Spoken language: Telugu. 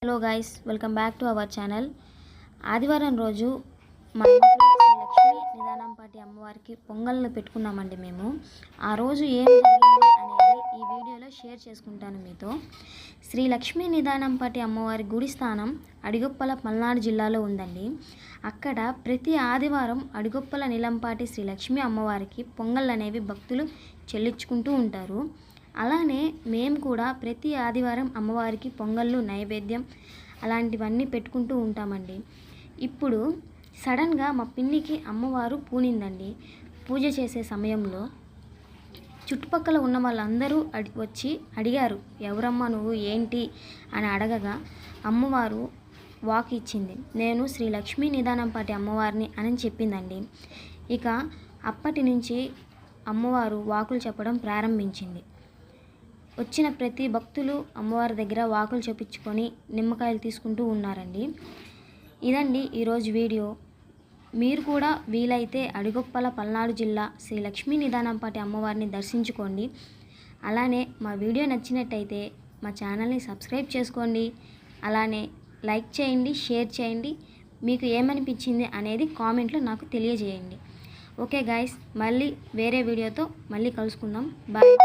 Hello guys, welcome back to our channel. ఆదివారం రోజు మా ఇంట్లో శ్రీ లక్ష్మీ నిదానంపాటి అమ్మవారికి పొంగల్ని పెట్టుకున్నామండి. మేము ఆ రోజు ఏం జరిగింది అనేది ఈ వీడియోలో షేర్ చేసుకుంటాను మీతో. శ్రీ లక్ష్మీ నిదానంపాటి అమ్మవారి గుడి స్థానం అడిగొప్పల పల్నాడు జిల్లాలో ఉందండి. అక్కడ ప్రతి ఆదివారం అడిగొప్పల నిలంపాటి శ్రీ లక్ష్మీ అమ్మవారికి పొంగల్ అనేవి భక్తులు చెల్లించుకుంటూ ఉంటారు. అలానే మేము కూడా ప్రతి ఆదివారం అమ్మవారికి పొంగళ్ళు, నైవేద్యం అలాంటివన్నీ పెట్టుకుంటూ ఉంటామండి. ఇప్పుడు సడన్గా మా పిన్నికి అమ్మవారు పూనిందండి. పూజ చేసే సమయంలో చుట్టుపక్కల ఉన్న వాళ్ళందరూ వచ్చి అడిగారు, ఎవరమ్మా నువ్వు, ఏంటి అని అడగగా అమ్మవారు వాక్ ఇచ్చింది. నేను శ్రీ లక్ష్మీ నిదానంపాటి అమ్మవారిని అని చెప్పిందండి. ఇక అప్పటి నుంచి అమ్మవారు వాకులు చెప్పడం ప్రారంభించింది. వచ్చిన ప్రతి భక్తులు అమ్మవారి దగ్గర వాకులు చెప్పించుకొని నిమ్మకాయలు తీసుకుంటూ ఉన్నారండి. ఇదండి ఈరోజు వీడియో. మీరు కూడా వీలైతే అడిగొప్పల పల్నాడు జిల్లా శ్రీ లక్ష్మీ నిదానంపాటి అమ్మవారిని దర్శించుకోండి. అలానే మా వీడియో నచ్చినట్టయితే మా ఛానల్ని సబ్స్క్రైబ్ చేసుకోండి. అలానే లైక్ చేయండి, షేర్ చేయండి. మీకు ఏమనిపించింది అనేది కామెంట్లో నాకు తెలియజేయండి. ఓకే గైస్, మళ్ళీ వేరే వీడియోతో మళ్ళీ కలుసుకుందాం. బాయ్.